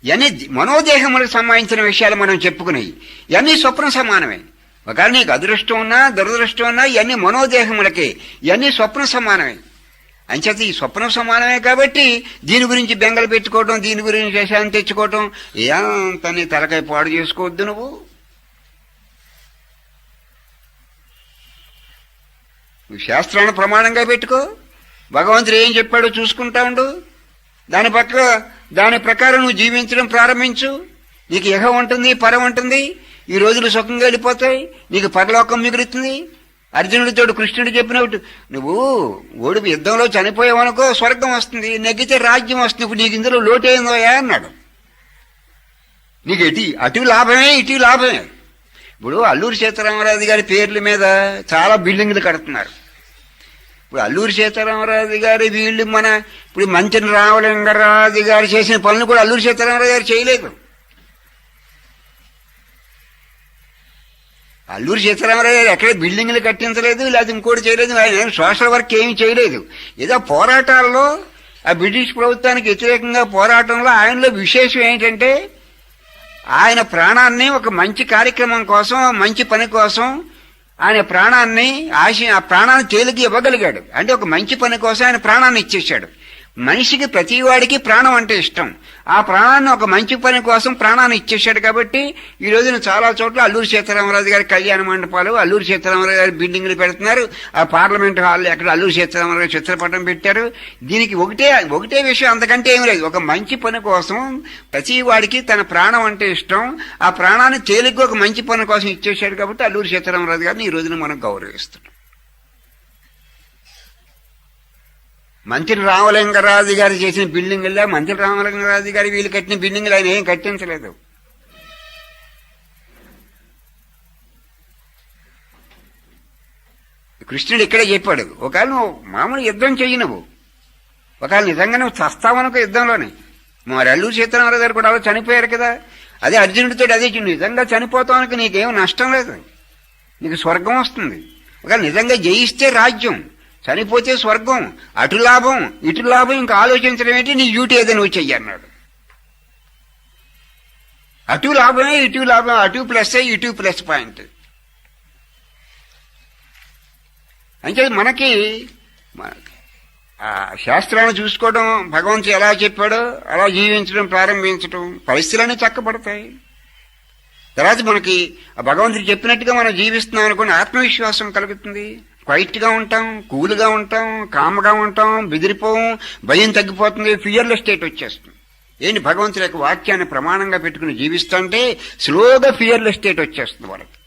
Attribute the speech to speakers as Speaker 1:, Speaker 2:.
Speaker 1: ఇవన్నీ మనోదేహములకు సంబంధించిన విషయాలు మనం చెప్పుకున్నాయి. ఇవన్నీ స్వప్న సమానమే. ఒకవేళ నీకు అదృష్టం ఉన్నా దురదృష్టం ఉన్నా ఇవన్నీ మనోదేహములకే, ఇవన్నీ స్వప్న సమానమే. అంచేత ఈ స్వప్నం సమానమే కాబట్టి దీని గురించి బెంగలు పెట్టుకోవటం, దీని గురించి విషయాన్ని తెచ్చుకోవటం, ఏంత నీ తలకాయ పాడు చేసుకోవద్దు. నువ్వు శాస్త్రాన్ని ప్రమాణంగా పెట్టుకో. భగవంతుడు ఏం చెప్పాడో చూసుకుంటా ఉండు. దాని ప్రకారం నువ్వు జీవించడం ప్రారంభించు. నీకు ఇహ ఉంటుంది, పరం ఉంటుంది. ఈ రోజులు సుఖంగా వెళ్ళిపోతాయి, నీకు పరలోకం మిగులుతుంది. అర్జునుడితో కృష్ణుడు చెప్పినట్టు నువ్వు ఓడిపి యుద్ధంలో చనిపోయావనుకో స్వర్గం వస్తుంది, నెగ్గితే రాజ్యం వస్తుంది. ఇప్పుడు నీకు ఇందులో లోటేందోయా అన్నాడు. నీకు అటు లాభమే ఇటు లాభమే. ఇప్పుడు అల్లూరి సీతారామరాజు గారి పేర్ల మీద చాలా బిల్డింగ్లు కడుతున్నారు. ఇప్పుడు అల్లూరి సీతారామరాజు గారి వీళ్ళు ఇప్పుడు మంత్రి రామలింగరాజు గారు చేసిన పనులు కూడా అల్లూరి సీతారామరాజు గారు చేయలేదు. అల్లూరి సీతారామరాజు గారు ఎక్కడ బిల్డింగ్లు కట్టించలేదు, లేదా ఇంకోటి చేయలేదు. ఆయన సోషల్ వర్క్ ఏమీ చేయలేదు. ఏదో పోరాటాల్లో ఆ బ్రిటిష్ ప్రభుత్వానికి వ్యతిరేకంగా పోరాటంలో ఆయనలో విశేషం ఏంటంటే ఆయన ప్రాణాన్ని ఒక మంచి కార్యక్రమం కోసం, మంచి పని కోసం ఆయన ప్రాణాన్ని ఆ ప్రాణాన్ని తేలికి ఇవ్వగలిగాడు. అంటే ఒక మంచి పని కోసం ఆయన ప్రాణాన్ని ఇచ్చేశాడు. మనిషికి ప్రతి వాడికి ప్రాణం అంటే ఇష్టం. ఆ ప్రాణాన్ని ఒక మంచి పని కోసం ప్రాణాన్ని ఇచ్చేశాడు. కాబట్టి ఈ రోజున చాలా చోట్ల అల్లూరి సీతారామరాజు గారి కళ్యాణ మండపాలు, అల్లూరి సీతారామరాజు గారి బిల్డింగ్లు పెడుతున్నారు. ఆ పార్లమెంట్ హాల్లో ఎక్కడ అల్లూరి సీతారామరాజు చిత్రపటం పెట్టారు. దీనికి ఒకటే విషయం, అంతకంటే ఏమి లేదు. ఒక మంచి పని కోసం ప్రతి వాడికి తన ప్రాణం అంటే ఇష్టం. ఆ ప్రాణాన్ని తేలిగ్గా ఒక మంచి పని కోసం ఇచ్చేశాడు. కాబట్టి అల్లూరి సీతారామరాజు గారిని ఈ రోజున మనం గౌరవిస్తున్నాం. మంత్రి రామలింగరాజు గారు చేసిన బిల్డింగుల్లో మంత్రి రామలింగరాజు గారి వీళ్ళు కట్టిన బిల్డింగులు ఆయన ఏం కట్టించలేదు. కృష్ణుడు ఇక్కడే చెప్పాడు, ఒకవేళ నువ్వు మామూలు యుద్ధం చెయ్యి, నువ్వు ఒకవేళ నిజంగా నువ్వు చస్తావనుకో యుద్ధంలోనే. మరి అల్లూరి సీతారామరాజు గారు కూడా అలా చనిపోయారు కదా. అదే అర్జునుడితో అదే నిజంగా చనిపోతావనుకో నీకేం నష్టం లేదు, నీకు స్వర్గం వస్తుంది. ఒకవేళ నిజంగా జయిస్తే రాజ్యం, చనిపోతే స్వర్గం. అటు లాభం ఇటు లాభం, ఇంకా ఆలోచించడం ఏంటి, నీ డ్యూటీ ఏదో నువ్వు చెయ్యి అన్నాడు. అటు లాభమే ఇటు లాభం, అటు ప్లస్ ఇటు ప్లస్ పాయింట్. అంటే మనకి శాస్త్రాన్ని చూసుకోవడం, భగవంతుడు ఎలా చెప్పాడో అలా జీవించడం ప్రారంభించడం, పరిస్థితులన్నీ చక్కబడతాయి. తర్వాత మనకి భగవంతుడు చెప్పినట్టుగా మనం జీవిస్తున్నాం అనుకుని ఆత్మవిశ్వాసం కలుగుతుంది. క్వైట్ గా ఉంటాం, కూల్గా ఉంటాం, కామ్గా ఉంటాం, బెదిరిపోం, భయం తగ్గిపోతుంది, ఫియర్లెస్ స్టేట్ వచ్చేస్తుంది. ఏంటి భగవంతుడి యొక్క వాక్యాన్ని ప్రమాణంగా పెట్టుకుని జీవిస్తుంటే స్లోగా ఫియర్లెస్ స్టేట్ వచ్చేస్తుంది వాళ్ళకి.